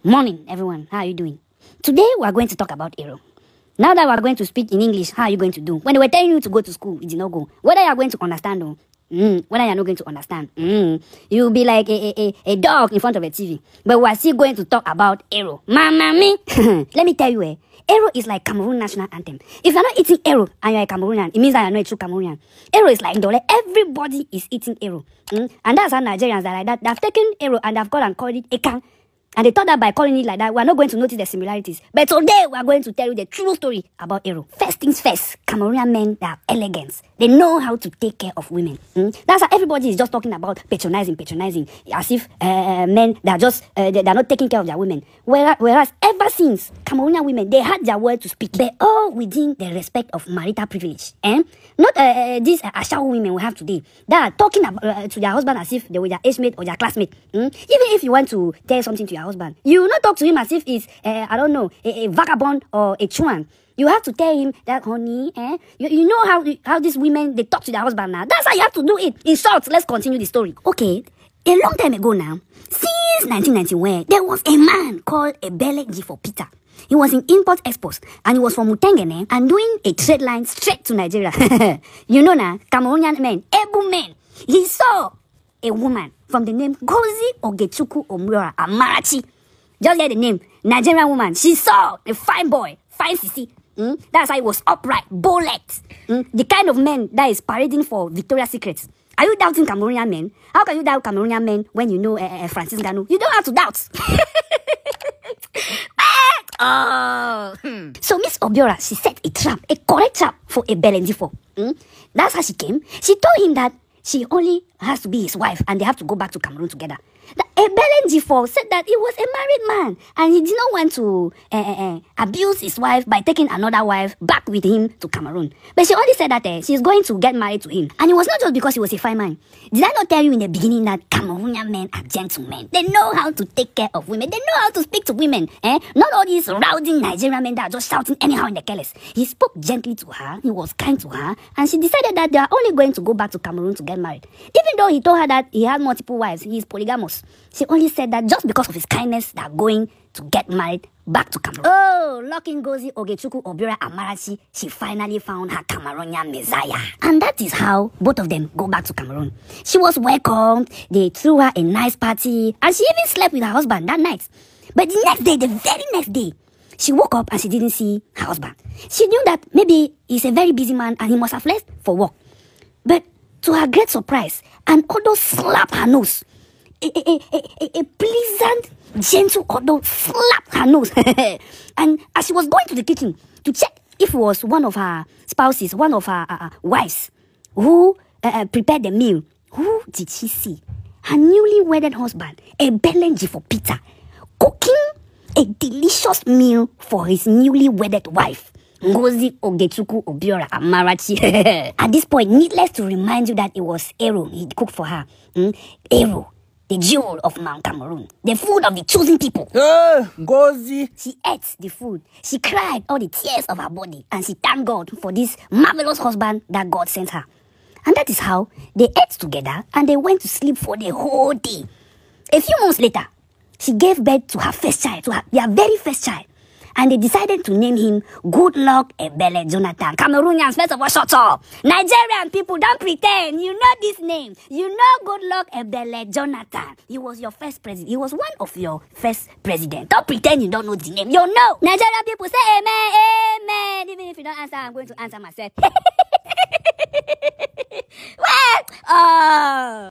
Morning, everyone. How are you doing? Today, we are going to talk about Eru. Now that we are going to speak in English, how are you going to do? When they were telling you to go to school, you did not go. Whether you are going to understand or whether you are not going to understand, you'll be like a dog in front of a TV. But we are still going to talk about Eru. Mama me. Let me tell you, Eru is like Cameroon national anthem. If you're not eating Eru and you're a Cameroonian, it means that you're not a true Cameroonian. Eru is like Ndolé. Everybody is eating Eru. And that's how Nigerians are like that. They've taken Eru and they've gone and called it Ekang. And they thought that by calling it like that, we are not going to notice the similarities. But today, we are going to tell you the true story about Eru. First things first, Cameroonian men that are elegant. They know how to take care of women. That's how everybody is just talking about patronizing, as if men that are just, they're not taking care of their women. Whereas ever since, Cameroonian women, they had their word to speak. But all within the respect of marital privilege. Not these Ashawo women we have today that are talking about, to their husband as if they were their age mate or their classmate. Even if you want to tell something to your husband, you will not talk to him as if he's, I don't know, a vagabond or a chuan. You have to tell him that, honey, you know how these women, they talk to their husband now. That's how you have to do it. In short, let's continue the story. Okay, a long time ago now, since 1991, there was a man called Ebele for Peter. He was in import-export and he was from Mutengene and doing a trade line straight to Nigeria. You know now, Cameroonian men, able men. He saw a woman from the name Gozi Ogechuku Omura Amarachi. Just get the name, Nigerian woman. She saw a fine boy, fine sissy. That's why he was upright, bullet. The kind of man that is parading for Victoria's Secrets. Are you doubting Cameroonian men? How can you doubt Cameroonian men when you know Francis Ganu? You don't have to doubt. So Miss Obiora, she set a trap, a correct trap for a Belendifo. That's how she came. She told him that she only has to be his wife and they have to go back to Cameroon together. Ebele said that he was a married man and he did not want to abuse his wife by taking another wife back with him to Cameroon. But she only said that she's going to get married to him. And it was not just because he was a fine man. Did I not tell you in the beginning that Cameroonian men are gentlemen? They know how to take care of women. They know how to speak to women. Not all these rowdy Nigerian men that are just shouting anyhow in the careless. He spoke gently to her. He was kind to her. And she decided that they are only going to go back to Cameroon to get married. Even though he told her that he had multiple wives, he is polygamous. She only said that just because of his kindness, they are going to get married back to Cameroon. Oh, locking Gozi Ogechuku Obira Amarachi, she finally found her Cameroonian messiah. And that is how both of them go back to Cameroon. She was welcomed, they threw her a nice party, and she even slept with her husband that night. But the next day, the very next day, she woke up and she didn't see her husband. She knew that maybe he's a very busy man and he must have left for work. But to her great surprise, an odor slapped her nose. A pleasant, gentle odor slapped her nose. And as she was going to the kitchen to check if it was one of her spouses, one of her wives who prepared the meal, who did she see? Her newly wedded husband, a Belenji for Peter, cooking a delicious meal for his newly wedded wife. Ngozi Ogechuku Obiora Amarachi. At this point, needless to remind you that it was Eru he cooked for her. Eru, the jewel of Mount Cameroon, the food of the chosen people. Ngozi. She ate the food. She cried all the tears of her body. And she thanked God for this marvelous husband that God sent her. And that is how they ate together and they went to sleep for the whole day. A few months later, she gave birth to her first child, to their very first child. And they decided to name him Goodluck Ebele Jonathan. Cameroonians, first of all, shut up. Nigerian people, don't pretend. You know this name. You know Goodluck Ebele Jonathan. He was your first president. He was one of your first president. Don't pretend you don't know the name. You know. Nigerian people say amen, amen. Even if you don't answer, I'm going to answer myself.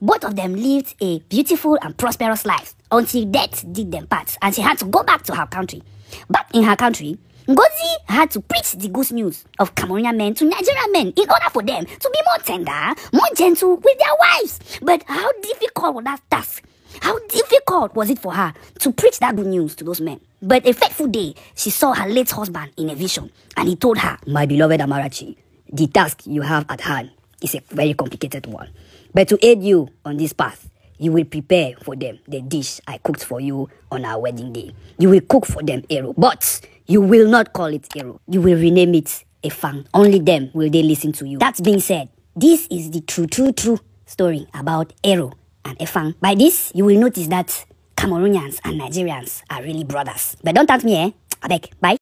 Both of them lived a beautiful and prosperous life until death did them part. And she had to go back to her country. Back in her country, Ngozi had to preach the good news of Cameroonian men to Nigerian men in order for them to be more tender, more gentle with their wives. But how difficult was that task? How difficult was it for her to preach that good news to those men? But a fateful day, she saw her late husband in a vision, and he told her, "My beloved Amarachi, the task you have at hand is a very complicated one. But to aid you on this path, you will prepare for them the dish I cooked for you on our wedding day. You will cook for them Eru, but you will not call it Eru. You will rename it Efang. Only them will they listen to you." That being said, this is the true story about Eru and Efang. By this, you will notice that Cameroonians and Nigerians are really brothers. But don't thank me, eh? Avec, bye.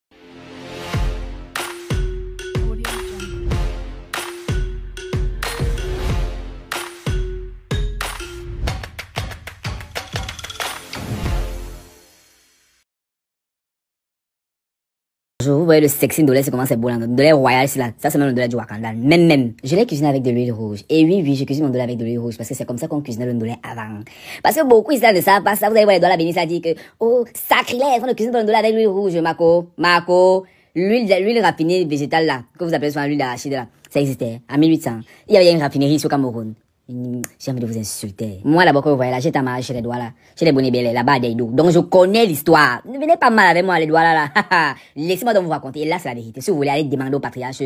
Vous voyez le sexy Ndolé, c'est comment c'est beau là. Ndolé royal, c'est là. Ça, c'est même le Ndolé du Wakanda. Même. Je l'ai cuisiné avec de l'huile rouge. Et oui, je cuisine mon Ndolé avec de l'huile rouge. Parce que c'est comme ça qu'on cuisinait le Ndolé avant. Parce que beaucoup ici ne savent pas ça. Vous allez voir les doigts bénis, ça dit que, oh, sacrilège, on ne cuisine pas le Ndolé avec l'huile rouge, Marco. L'huile raffinée végétale là, que vous appelez souvent l'huile d'arachide là. Ça existait, en 1800. Il y avait une raffinerie ici au Cameroun. J'ai envie de vous insulter. Moi, d'abord, que vous voyez là, j'ai ta marche chez les doigts là. Chez les bonnets belles, là-bas, des dos. Donc, je connais l'histoire. Ne venez pas mal avec moi, les doigts là. Laissez-moi donc vous raconter. Et là, c'est la vérité. Si vous voulez aller demander au patriarche,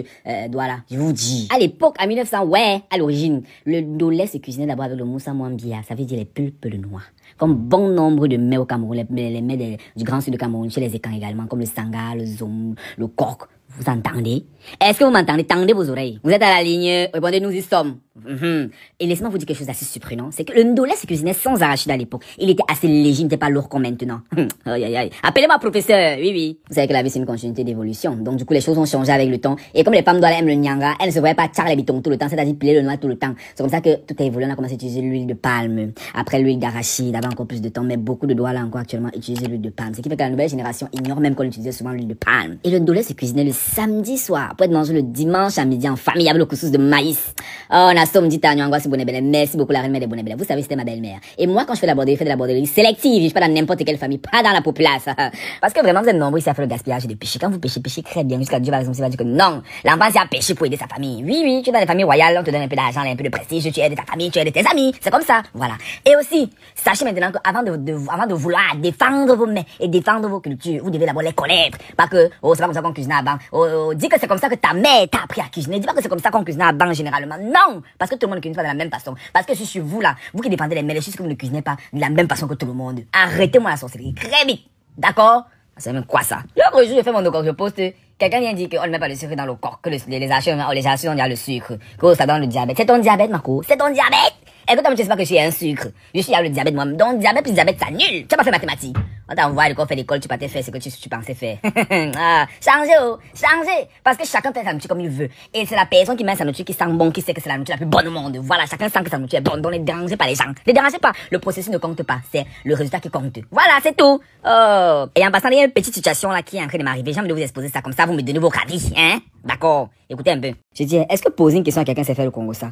doigts là, je vous dis. À l'époque, en 1900, ouais, à l'origine, le Ndolé se cuisinait d'abord avec le moussa mwambia. Ça veut dire les pulpes de noix. Comme bon nombre de mets au Cameroun, les mets du grand sud du Cameroun, chez les écans également, comme le sanga, le zom, le coq. Vous entendez? Est-ce que vous m'entendez? Tendez vos oreilles. Vous êtes à la ligne, répondez, nous y sommes. Et laissez-moi vous dire quelque chose d'assez surprenant. C'est que le Ndolé se cuisinait sans arachide à l'époque. Il était assez léger, il n'était pas lourd comme maintenant. Aïe. Appelez-moi professeur, oui. Vous savez que la vie c'est une continuité d'évolution. Donc du coup les choses ont changé avec le temps. Et comme les femmes doivent aiment le nyanga, elles ne se voyaient pas tchar les bitons tout le temps, c'est-à-dire piler le noix tout le temps. C'est comme ça que tout a évolué. On a commencé à utiliser l'huile de palme. Après l'huile d'arachide, avant encore plus de temps. Mais beaucoup de doigts là encore actuellement utiliser l'huile de palme. Ce qui fait que la nouvelle génération ignore même qu'on utilisait souvent l'huile de palme. Et le Ndolé se cuisinait le samedi soir pour être mangé le dimanche à midi en famille avec le couscous de maïs. Oh, on a somme dit merci beaucoup la reine mère des bonnets. Vous savez, c'était ma belle-mère. Et moi, quand je fais de la borderie, je fais de la borderie sélective. Je suis pas dans n'importe quelle famille, pas dans la populace. Parce que vraiment, vous êtes nombreux ici à faire le gaspillage et de péché. Quand vous péchez très bien. Jusqu'à Dieu, par exemple, il va dire que non, l'enfant, c'est à pécher pour aider sa famille. Oui, tu es dans les familles royales, on te donne un peu d'argent, un peu de prestige, tu aides ta famille, tu aides tes amis. C'est comme ça. Voilà. Et aussi, sachez maintenant qu'avant de vouloir défendre vos mets et défendre vos cultures, vous devez d'abord les connaître. Pas que, oh, c'est pas comme ça qu'on cuisine à banc. Oh, dis que c'est comme ça que ta mère t'a appris à cuisiner. Dis pas que c'est comme ça qu'on cuisine à banc généralement. Non! Parce que tout le monde ne cuisine pas de la même façon. Parce que je suis vous là, vous qui dépendez des mets, les choses que vous ne cuisinez pas de la même façon que tout le monde. Arrêtez-moi la sorcellerie, très vite. D'accord? C'est même quoi ça? L'autre jour, je fais mon Okok, je poste. Quelqu'un vient dire qu'on ne met pas le sucre dans le corps, que les achats, on dit le sucre, que ça donne le diabète. C'est ton diabète, Marco. C'est ton diabète. Et que toi, tu sais pas que je suis un sucre. Je suis le diabète, moi. Donc, diabète plus diabète, ça nul. Tu n'as pas fait mathématiques. On t'envoie le corps faire l'école, tu pas fait ce que tu pensais faire. Changez. Parce que chacun fait sa nourriture comme il veut. Et c'est la personne qui met sa nourriture qui sent bon, qui sait que c'est la nourriture la plus bonne au monde. Voilà, chacun sent que sa nourriture est bonne. Donc, ne dérangez pas les gens. Ne dérangez pas. Le processus ne compte pas. C'est le résultat qui compte. Voilà, c'est tout. Oh. Et en passant, il y a une petite situation là qui est en train de m'arriver. J'ai envie de vous exposer ça comme ça. Vous me donnez vos avis, hein? D'accord. Écoutez un peu. Je dis, est-ce que poser une question à quelqu'un c'est faire le Congo ça?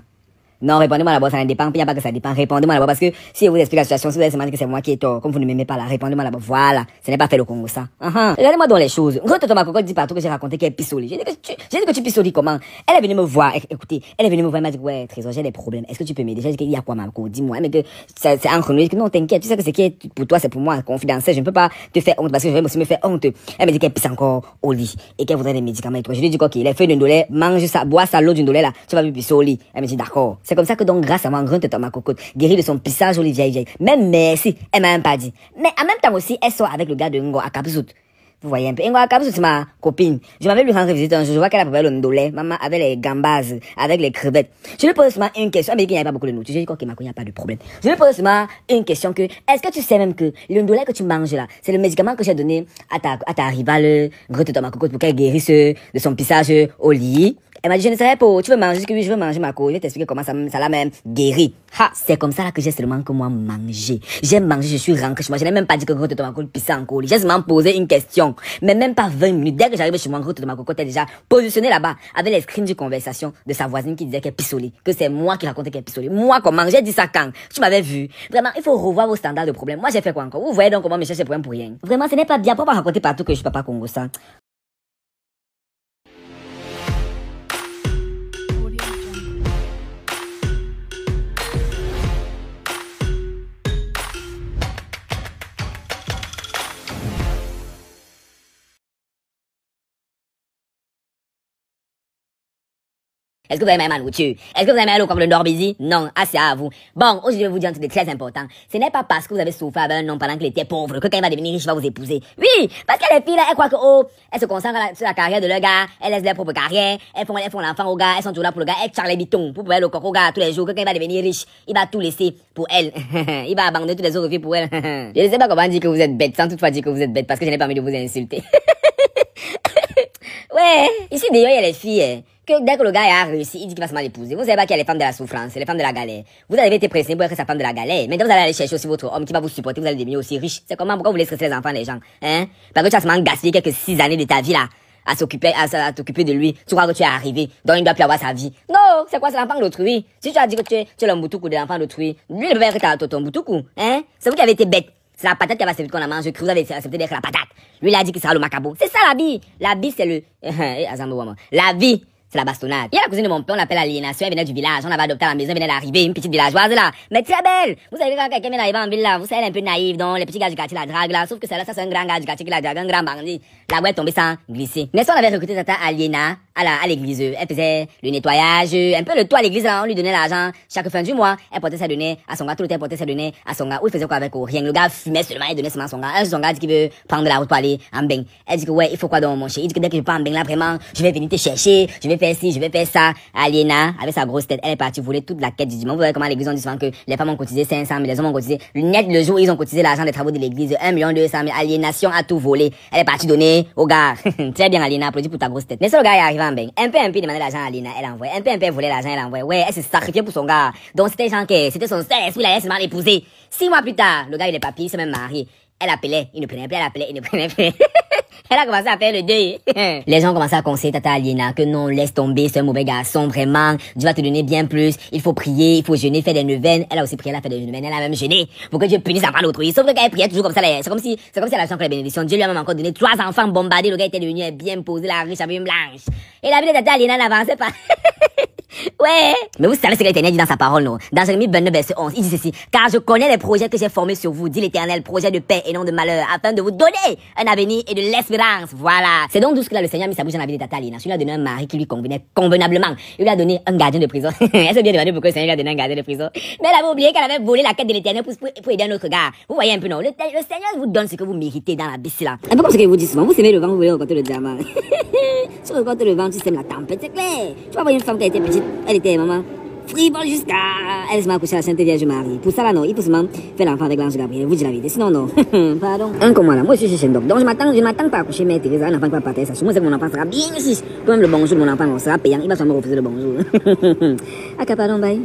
Non, répondez-moi d'abord, ça ne dépend, il n'y a pas que ça dépend. Répondez-moi d'abord, parce que si je vous explique la situation, si vous allez se demander que c'est moi qui ai tort, comme vous ne m'aimez pas là, répondez-moi d'abord. Voilà, ce n'est pas fait le Congo, ça. Regardez-moi dans les choses. Quand ma cocotte dit partout que j'ai raconté qu'elle est pissolie. J'ai dit que tu pissolis comment? Elle est venue me voir, écoutez, elle est venue me voir, elle m'a dit, ouais, Trésor, j'ai des problèmes. Est-ce que tu peux m'aider? J'ai dit qu'il y a quoi, ma cocotte? Dis-moi, mais que c'est entre nous. Non, t'inquiète, tu sais que ce qui est pour toi, c'est pour moi, confidentiel. Je ne peux pas te faire honte, parce que je vais aussi me faire honte. Elle me dit qu'elle pisse encore au lit, et qu'elle voudrait des médicaments et tout. Je lui ai dit, ok, les feuilles de Ndolé, mange ça, bois ça, l'eau du Ndolé là, tu vas plus pisser au lit. Elle me dit, d'accord. C'est comme ça que donc, grâce à moi, ma cocotte, guérie de son pissage au lit vieille. Même merci, elle m'a même pas dit. Mais en même temps aussi, elle sort avec le gars de Ngo à Kapzout. Vous voyez un peu. Ngo à Kapzout, c'est ma copine. Je m'avais lui rendre visite un jour, je vois qu'elle a préparé le Ndolé, maman, avec les gambas, avec les crevettes. Je lui pose seulement une question. Elle me dit qu'il n'y avait pas beaucoup de nourriture. Je lui dis, ok, il n'y a pas de problème. Je lui pose seulement une question que, est-ce que tu sais même que le Ndolé que tu manges là, c'est le médicament que j'ai donné à ta rivale, ma cocotte, pour qu'elle guérisse de son pissage au lit? Elle m'a dit, je ne savais pas, tu veux manger, que oui, je veux manger ma cocotte. Je vais t'expliquer comment ça l'a même guéri. C'est comme ça là que j'ai seulement que moi manger. J'ai mangé, je suis rentré chez moi. Je n'ai même pas dit que grotte de ma cocotte pissait encore. J'ai seulement posé une question. Mais même pas 20 minutes. Dès que j'arrivais chez moi, grotte de ma cocotte était déjà positionnée là-bas, avec les screens de conversation de sa voisine qui disait qu'elle pisse au lit. Que c'est moi qui racontais qu'elle pisse au lit. Moi, comment? J'ai dit ça quand? Tu m'avais vu. Vraiment, il faut revoir vos standards de problème. Moi, j'ai fait quoi encore? Vous voyez donc comment me chercher problème pour rien. Vraiment, ce n'est pas bien. Pour pas raconter partout que je suis papa Congo ça. Est-ce que vous avez même ma nourriture? Est-ce que vous avez même l'eau comme le Ndok Bidi? Non, assez à vous. Bon, aujourd'hui, je vais vous dire un truc de très important. Ce n'est pas parce que vous avez souffert avec un homme pendant qu'il était pauvre que quand il va devenir riche, il va vous épouser. Oui, parce que les filles, là, elles croient que, oh, elles se concentrent sur la carrière de leur gars, elles laissent leur propre carrière, elles font l'enfant au gars, elles sont toujours là pour le gars, elles charlent les bitons pour pouvoir le coco au gars tous les jours. Que quand il va devenir riche, il va tout laisser pour elle. Il va abandonner tous les autres filles pour elle. Je ne sais pas comment dire que vous êtes bête, sans toutefois dire que vous êtes bête, parce que je n'ai pas envie de vous insulter. Ouais, ici d'ailleurs, il y a les filles, que dès que le gars a réussi, il dit qu'il va se mal épouser. Vous savez pas qu'il y a les femmes de la souffrance, les femmes de la galère. Vous avez été pressé pour être sa femme de la galère. Maintenant, vous allez aller chercher aussi votre homme qui va vous supporter, vous allez devenir aussi riche. C'est comment, pourquoi vous laissez stresser les enfants, les gens, hein? Parce que tu as seulement gaspillé quelques 6 années de ta vie, là, à t'occuper de lui. Tu crois que tu es arrivé, donc il doit plus avoir sa vie. Non, c'est quoi, c'est l'enfant d'autrui. Si tu as dit que tu es le mboutoukou de l'enfant d'autrui, lui, ne peut pas être ton mboutoukou, hein? C'est vous qui avez été bête. C'est la patate qui va accepter qu'on a mangé, que vous avez accepté d'être la patate. Lui, il a dit qu'il sera le macabo. C'est ça la vie. La vie, c'est le... La vie, c'est la bastonnade. Il y a la cousine de mon père, on l'appelle aliénation, elle venait du village. On avait adopté à la maison, elle venait d'arriver, une petite villageoise là. Mais très belle. Vous savez quand quelqu'un vient d'arriver en ville là, vous savez, elle est un peu naïve, donc les petits gars du quartier la drague là. Sauf que celle-là, ça c'est un grand gars du quartier qui la drague, un grand bandit. La voix est tombée sans glisser. Mais ça, on avait recruté tata Aliéna à l'église. Elle faisait le nettoyage, un peu le toit à l'église là, on lui donnait l'argent chaque fin du mois. Elle portait sa donnée à son gars, tout le temps portait sa donnée à son gars. Ou il faisait quoi avec rien. Le gars fumait seulement, il donnait seulement à son gars. Son gars dit qu'il veut prendre de la route pour aller en bain. Elle dit que ouais, il faut quoi dans mon chéri. Il dit que dès que je pars en bain là, vraiment, je vais venir te chercher, je vais faire ci, je vais faire ça. Aliéna, avec sa grosse tête, elle est partie voler toute la quête du dimanche. Vous voyez comment à l'église on dit souvent que les femmes ont cotisé 500 000, les hommes ont cotisé. Le jour où ils ont cotisé l'argent des travaux de l'église, 1 200 000. Aliénation a tout volé. Elle est partie donner au gars. Très bien, Aliéna, applaudis pour ta grosse tête. Mais ça, le gars est arrivé en bain. Un peu demandait l'argent à Aliéna, elle envoyait. Un peu volait l'argent, elle envoyait. Ouais, elle s'est sacrifiée pour son gars. Donc c'était genre que c'était son seul esprit, il allait seulement l'épouser. 6 mois plus tard, le gars il est papier, il s'est même marié. Elle appelait, il ne prenait plus, elle appelait, il ne prenait plus. Elle a commencé à faire le deuil. Les gens ont commencé à conseiller tata Aliéna que non, laisse tomber, c'est un mauvais garçon, vraiment. Dieu va te donner bien plus. Il faut prier, il faut jeûner, faire des neuvaines. Elle a aussi prié, elle a fait des neuvaines, elle a même jeûné. Pour que Dieu punisse enfant d'autrui. Sauf que quand elle priait toujours comme ça, c'est comme si elle a chanté la bénédiction. Dieu lui a même encore donné 3 enfants bombardés. Le gars était devenu bien posé, la riche, avec une blanche. Et la vie de tata Aliéna n'avançait pas. Ouais. Mais vous savez ce que l'Éternel dit dans sa parole, non? Dans Jérémie 29, verset 11, il dit ceci. Car je connais les projets que j'ai formés sur vous, dit l'Éternel, projets de paix et non de malheur, afin de vous donner un avenir et de l'espérance. Voilà. C'est donc d'où ce que là, le Seigneur a mis sa bouche dans la vie de tata Aliéna. Il lui a donné un mari qui lui convenait convenablement. Il lui a donné un gardien de prison. Elle s'est bien demandé pourquoi le Seigneur lui a donné un gardien de prison. Mais elle avait oublié qu'elle avait volé la quête de l'Éternel pour aider un autre gars. Vous voyez un peu, non? Le Seigneur vous donne ce que vous méritez dans la bisse là. Un peu comme ce que je vous dis souvent. Vous aimez le vent, vous voulez rencontrer le diamant. Si vous rencontrez le vent, tu sèmes la tempête, c'est clair. Tu vas voir une femme qui était petite, elle était maman. Frivole jusqu'à... Elle se m'a accouché à la Sainte Vierge Marie. Pour ça là, non, il faut seulement faire l'enfant avec l'ange Gabriel. Vous dites la vérité. Sinon, non. Pardon. Un comme moi là. Moi, je suis chez Ndock. Donc, je m'attends pas à accoucher Mère Teresa. Un enfant qui va partir ça. Moi, c'est que mon enfant sera bien ici. Quand même le bonjour de mon enfant, on sera payant. Il va sûrement refuser le bonjour. Ah, pardon, bye.